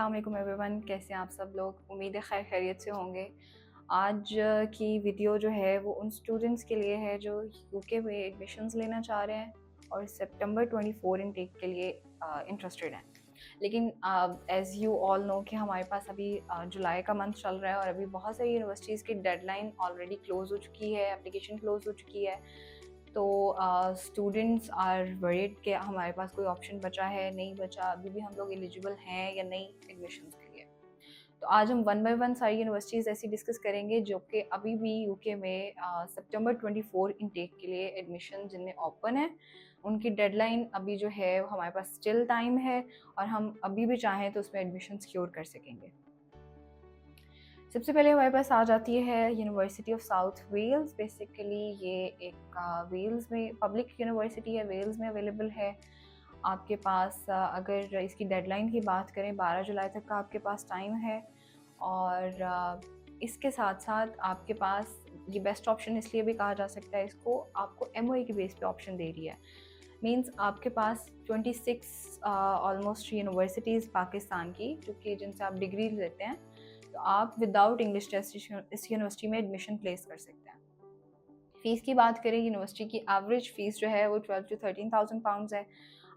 अस्सलाम वालेकुम एवरीवन, कैसे हैं आप सब लोग। उम्मीद है खैर खैरियत से होंगे। आज की वीडियो जो है वो उन स्टूडेंट्स के लिए है जो यूके में एडमिशन्स लेना चाह रहे हैं और सितंबर 24 इनटेक के लिए इंटरेस्टेड हैं। लेकिन एज़ यू ऑल नो कि हमारे पास अभी जुलाई का मंथ चल रहा है और अभी बहुत सारी यूनिवर्सिटीज़ की डेडलाइन ऑलरेडी क्लोज़ हो चुकी है, एप्लीकेशन क्लोज़ हो चुकी है। तो स्टूडेंट्स आर वरीड कि हमारे पास कोई ऑप्शन बचा है, नहीं बचा, अभी भी हम लोग एलिजिबल हैं या नहीं एडमिशन्स के लिए। तो आज हम वन बाय वन सारी यूनिवर्सिटीज़ ऐसी डिस्कस करेंगे जो कि अभी भी यूके में सितंबर 24 इनटेक के लिए एडमिशन जिनमें ओपन है। उनकी डेडलाइन अभी जो है हमारे पास स्टिल टाइम है और हम अभी भी चाहें तो उसमें एडमिशन सिक्योर कर सकेंगे। सबसे पहले हमारे पास आ जाती है university of South Wales. Basically ये एक वेल्स में पब्लिक यूनिवर्सिटी है, वेल्स में अवेलेबल है। आपके पास अगर इसकी डेडलाइन की बात करें 12 जुलाई तक का आपके पास टाइम है और इसके साथ साथ आपके पास ये बेस्ट ऑप्शन इसलिए भी कहा जा सकता है इसको, आपको एमओए के बेस पे ऑप्शन दे रही है। मींस आपके पास 26 ऑलमोस्ट यूनिवर्सिटीज़ पाकिस्तान की जो कि जिनसे आप डिग्री लेते हैं, तो आप विदाउट इंग्लिश टेस्ट इस यूनिवर्सिटी में एडमिशन प्लेस कर सकते हैं। फ़ीस की बात करें, यूनिवर्सिटी की एवरेज फ़ीस जो है वो 12 to 13,000 पाउंड्स है।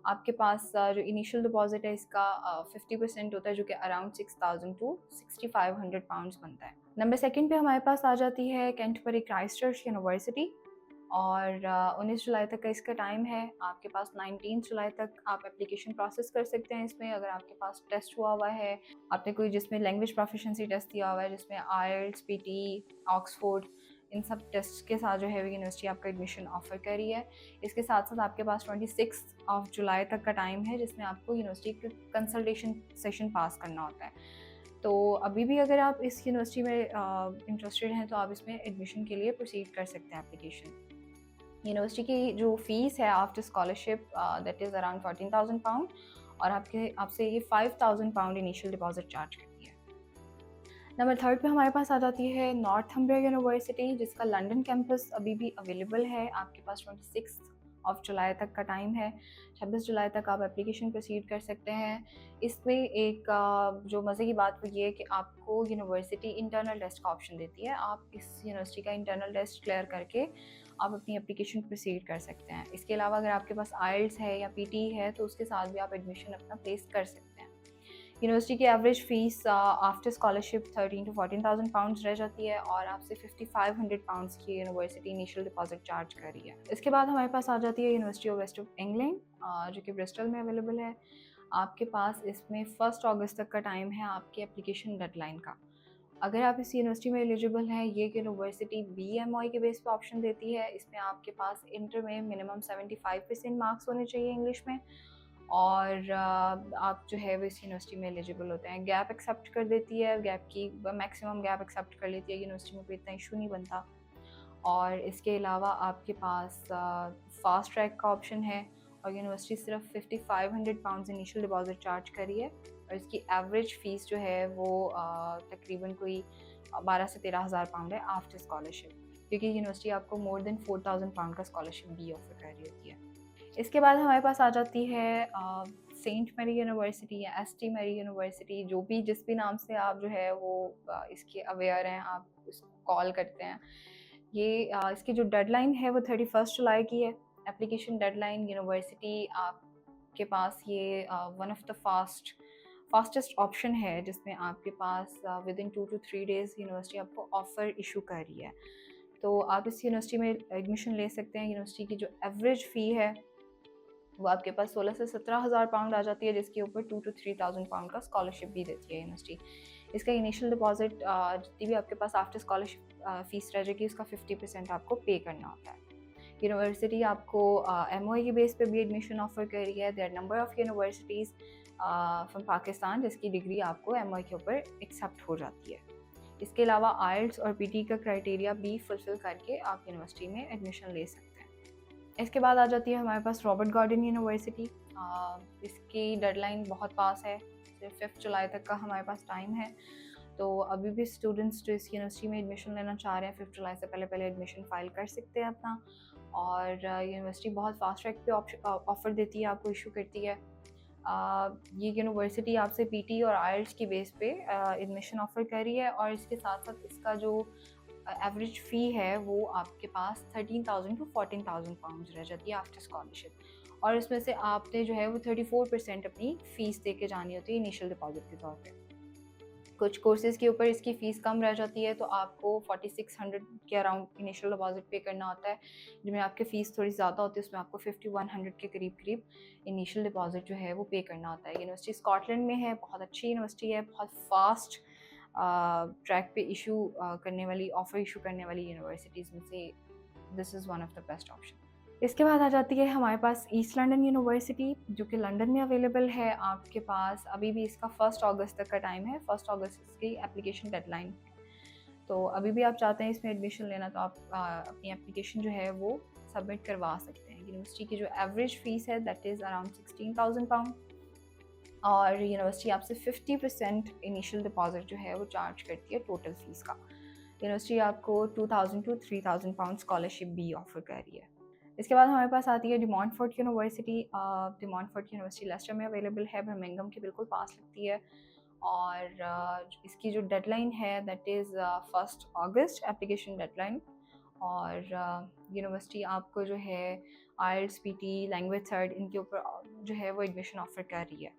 आपके पास जो इनिशियल डिपॉजिट है इसका 50% होता है जो कि अराउंड 6,000 to 6,500 पाउंड्स बनता है। नंबर सेकंड पे हमारे पास आ जाती है कैंटरबरी क्राइस्टचर्च यूनिवर्सिटी और 19 जुलाई तक का इसका टाइम है। आपके पास 19 जुलाई तक आप एप्लीकेशन प्रोसेस कर सकते हैं इसमें। अगर आपके पास टेस्ट हुआ हुआ है, आपने कोई जिसमें लैंग्वेज प्रोफिशिएंसी टेस्ट दिया हुआ है, जिसमें आईएलटीएस, पीटी, ऑक्सफोर्ड, इन सब टेस्ट के साथ जो है यूनिवर्सिटी आपका एडमिशन ऑफर कर रही है। इसके साथ साथ आपके पास 26 जुलाई तक का टाइम है जिसमें आपको यूनिवर्सिटी का कंसल्टेशन सेशन पास करना होता है। तो अभी भी अगर आप इस यूनिवर्सिटी में इंटरेस्टेड हैं तो आप इसमें एडमिशन के लिए प्रोसीड कर सकते हैं एप्लीकेशन। यूनिवर्सिटी की जो फ़ीस है after scholarship that is around 14,000 pound और आपसे ये 5,000 पाउंड इनिशियल डिपॉजिट चार्ज करती है। नंबर थर्ड पे हमारे पास आ जाती है नॉर्थम्ब्रिया यूनिवर्सिटी जिसका लंदन कैंपस अभी भी अवेलेबल है। आपके पास 26 जुलाई तक का टाइम है। 26 जुलाई तक आप एप्लीकेशन प्रोसीड कर सकते हैं। इसमें एक जो मज़े की बात वो ये है कि आपको यूनिवर्सिटी इंटरनल टेस्ट का ऑप्शन देती है। आप इस यूनिवर्सिटी का इंटरनल टेस्ट क्लियर करके आप अपनी एप्लीकेशन प्रोसीड कर सकते हैं। इसके अलावा अगर आपके पास आईएलटीएस है या पीटी है तो उसके साथ भी आप एडमिशन अपना प्लेस कर सकते हैं। यूनिवर्सिटी की average fees after scholarship 13 to 14,000 pounds रह जाती है और आपसे 5,500 पाउंड्स की यूनिवर्सिटी इनिशियल डिपॉजिट चार्ज कर रही है। इसके बाद हमारे पास आ जाती है university of West of England जो कि ब्रिस्टल में अवेलेबल है। आपके पास इसमें 1 अगस्त तक का टाइम है आपकी एप्लीकेशन डेडलाइन का। अगर आप इस यूनिवर्सिटी में एलिजिबल हैं, ये यूनिवर्सिटी बीएमआई के बेस पे ऑप्शन देती है। इसमें आपके पास इंटर में मिनिमम 75% मार्क्स होने चाहिए इंग्लिश में और आप जो है वो इस यूनिवर्सिटी में एलिजिबल होते हैं। गैप एक्सेप्ट कर देती है, गैप की मैक्सिमम गैप एक्सेप्ट कर लेती है यूनिवर्सिटी में, कोई इतना इशू नहीं बनता। और इसके अलावा आपके पास फास्ट ट्रैक का ऑप्शन है और यूनिवर्सिटी सिर्फ 5,500 पाउंड्स इनिशियल डिपॉजिट चार्ज करी है और इसकी एवरेज फ़ीस जो है वो तकरीबन कोई 12 से 13,000 पाउंड है आफ्टर स्कॉलरशिप, क्योंकि यूनिवर्सिटी आपको मोर देन 4,000 पाउंड का स्कॉलरशिप भी ऑफर कर रही होती है। इसके बाद हमारे पास आ जाती है सेंट मैरी यूनिवर्सिटी या एसटी मैरी यूनिवर्सिटी, जो भी जिस भी नाम से आप जो है वो इसके अवेयर हैं, आप इसको कॉल करते हैं। ये इसकी जो डेडलाइन है वो 31 जुलाई की है। एप्लीकेशन डेडलाइन यूनिवर्सिटी आपके पास ये one of the fastest option है जिसमें आपके पास within 2 to 3 days university आपको ऑफ़र इशू कर रही है। तो आप इस यूनिवर्सिटी में एडमिशन ले सकते हैं। यूनिवर्सिटी की जो एवरेज फ़ी है वो आपके पास 16 से 17,000 पाउंड आ जाती है, जिसके ऊपर 2 to 3,000 पाउंड का स्कॉलरशिप भी देती है यूनिवर्सिटी। इसका इनिशियल डिपॉजिट जितनी भी आपके पास आफ्टर स्कॉलरशिप फ़ीस रह जाएगी उसका 50% आपको पे करना होता है। यूनिवर्सिटी आपको एमओए के बेस पे भी एडमिशन ऑफर कर रही है। There are number of universities from Pakistan जिसकी डिग्री आपको एमओए के ऊपर एक्सेप्ट हो जाती है। इसके अलावा आईएलटीएस और पीटी का क्राइटेरिया भी फुलफिल करके आप यूनिवर्सिटी में एडमिशन ले सकते हैं। इसके बाद आ जाती है हमारे पास रॉबर्ट गॉर्डन यूनिवर्सिटी। इसकी डेडलाइन बहुत पास है, सिर्फ 5 जुलाई तक का हमारे पास टाइम है। तो अभी भी स्टूडेंट्स जो इस यूनिवर्सिटी में एडमिशन लेना चाह रहे हैं 5 जुलाई से पहले पहले एडमिशन फ़ाइल कर सकते हैं अपना। और यूनिवर्सिटी बहुत फास्ट ट्रैक पे ऑफ़र देती है, आपको इशू करती है। ये यूनिवर्सिटी आपसे पीटी और आइल्स की बेस पे एडमिशन ऑफ़र कर रही है, और इसके साथ साथ इसका जो एवरेज फ़ी है वो आपके पास 13,000 टू 14,000 पाउंड्स रह जाती है आफ्टर स्कॉलरशिप। और इसमें से आपने जो है वो 34% अपनी फ़ीस दे के जानी होती है इनिशियल डिपॉजिट के तौर पे। कुछ कोर्सेज़ के ऊपर इसकी फ़ीस कम रह जाती है, तो आपको 4600 के अराउंड इनिशियल डिपॉजिट पे करना होता है। जिनमें आपकी फ़ीस थोड़ी ज़्यादा होती है, उसमें आपको 5100 के करीब इनिशियल डिपॉजिट जो है वो पे करना होता है। यूनिवर्सिटी स्कॉटलैंड में है, बहुत अच्छी यूनिवर्सिटी है, बहुत फ़ास्ट ट्रैक पे करने वाली, ऑफ़र इशू करने वाली यूनिवर्सिटीज़ में से this is one of the best option. इसके बाद आ जाती है हमारे पास ईस्ट लंदन यूनिवर्सिटी, जो कि लंदन में अवेलेबल है। आपके पास अभी भी इसका 1 अगस्त तक का टाइम है, 1 अगस्त इसकी एप्लीकेशन डेडलाइन है। तो अभी भी आप चाहते हैं इसमें एडमिशन लेना, तो आप अपनी एप्लीकेशन जो है वो सबमिट करवा सकते हैं। यूनिवर्सिटी की जो एवरेज फ़ीस है दैट इज़ अराउंड 16,000 पाउंड, और यूनिवर्सिटी आपसे 50% इनिशियल डिपॉजिट जो है वो चार्ज करती है टोटल फ़ीस का। यूनिवर्सिटी आपको 2,000 टू 3,000 पाउंड स्कॉलरशिप भी ऑफ़र कर रही है। इसके बाद हमारे पास आती है De Montfort University. De Montfort University Leicester में अवेलेबल है, बर्मिंघम के बिल्कुल पास लगती है, और इसकी जो डेडलाइन है that is 1 August application deadline. और यूनिवर्सिटी आपको जो है आइल्स, पीटी, लैंग्वेज सर्ट इनके ऊपर जो है वो एडमिशन ऑफ़र कर रही है।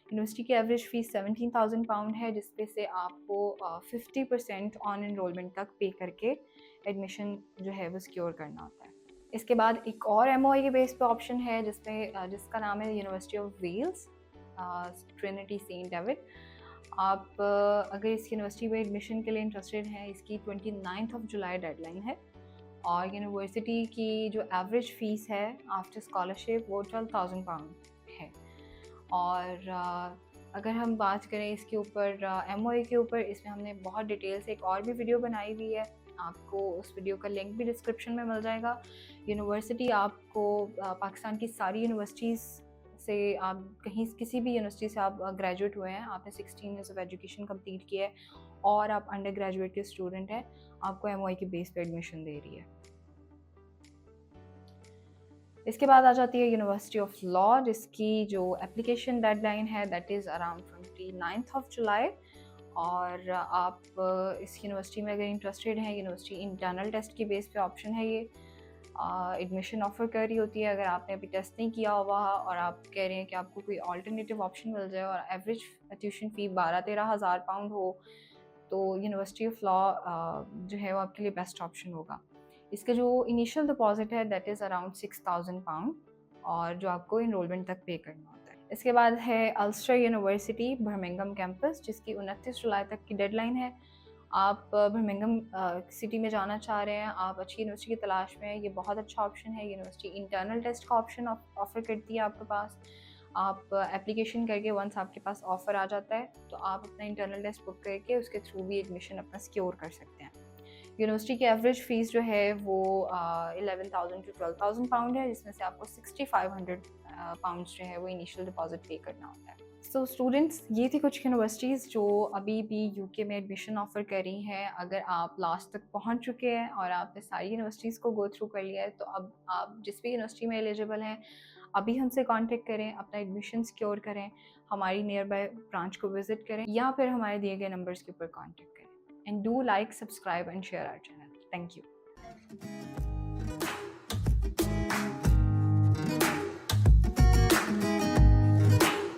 यूनिवर्सिटी की एवरेज फ़ीस 17,000 पाउंड है, जिसपे से आपको 50% ऑन एनरोलमेंट तक पे करके एडमिशन जो है वो सिक्योर करना होता है। इसके बाद एक और एमओए के बेस पे ऑप्शन है, जिसका नाम है university of Wales, Trinity Saint David. आप अगर इस यूनिवर्सिटी में एडमिशन के लिए इंटरेस्टेड हैं, इसकी 29 जुलाई डेडलाइन है, और यूनिवर्सिटी की जो एवरेज फ़ीस है आफ्टर स्कॉलरशिप वो 12,000 पाउंड है। और अगर हम बात करें इसके ऊपर एमओए के ऊपर, इसमें हमने बहुत डिटेल से एक और भी वीडियो बनाई हुई है, आपको उस वीडियो का लिंक भी डिस्क्रिप्शन में मिल जाएगा। यूनिवर्सिटी आपको पाकिस्तान की सारी यूनिवर्सिटीज़ से, आप कहीं किसी भी यूनिवर्सिटी से आप ग्रेजुएट हुए हैं, आपने 16 ईयर्स ऑफ एजुकेशन कंप्लीट किया है और आप अंडर ग्रेजुएट के स्टूडेंट हैं, आपको एमओए के बेस पे एडमिशन दे रही है। इसके बाद आ जाती है यूनिवर्सिटी ऑफ लॉ, जिसकी जो एप्लीकेशन डेडलाइन है दैट इज़ अराउंड 29 जुलाई। और आप इस यूनिवर्सिटी में अगर इंटरेस्टेड हैं, यूनिवर्सिटी इंटरनल टेस्ट की बेस पे ऑप्शन है, ये एडमिशन ऑफ़र कर रही होती है। अगर आपने अभी टेस्ट नहीं किया हुआ और आप कह रहे हैं कि आपको कोई ऑल्टरनेटिव ऑप्शन मिल जाए और एवरेज ट्यूशन फ़ी 12-13 हज़ार पाउंड हो, तो यूनिवर्सिटी ऑफ लॉ जो है वो आपके लिए बेस्ट ऑप्शन होगा। इसका जो इनिशियल डिपॉजिट है दैट इज़ अराउंड 6,000 पाउंड, और जो आपको इनरोलमेंट तक पे करना होता है। इसके बाद है अल्स्टर यूनिवर्सिटी बर्मिंघम कैंपस, जिसकी 29 जुलाई तक की डेडलाइन है। आप बर्मिंघम सिटी में जाना चाह रहे हैं, आप अच्छी यूनिवर्सिटी की तलाश में हैं, ये बहुत अच्छा ऑप्शन है। यूनिवर्सिटी इंटरनल टेस्ट का ऑप्शन ऑफ़र करती है आपके पास। आप एप्लीकेशन करके वंस आपके पास ऑफ़र आ जाता है, तो आप अपना इंटरनल टेस्ट बुक करके उसके थ्रू भी एडमिशन अपना सिक्योर कर सकते हैं। यूनिवर्सिटी की एवरेज फ़ीस जो है वो 11,000 टू 12,000 पाउंड है, जिसमें से आपको 6,500 पाउंड्स जो है वो इनिशियल डिपॉजिट पे करना होता है। सो स्टूडेंट्स, ये थी कुछ यूनिवर्सिटीज़ जो अभी भी यूके में एडमिशन ऑफ़र कर रही हैं। अगर आप लास्ट तक पहुंच चुके हैं और आपने सारी यूनिवर्सिटीज़ को गो थ्रू कर लिया है, तो अब आप जिस भी यूनिवर्सिटी में एलिजिबल हैं, अभी हमसे कांटेक्ट करें, अपना एडमिशन सिक्योर करें, हमारी नियर बाय ब्रांच को विज़िट करें, या फिर हमारे दिए गए नंबर्स के ऊपर कांटेक्ट करें। And do like, subscribe and share our channel. Thank you.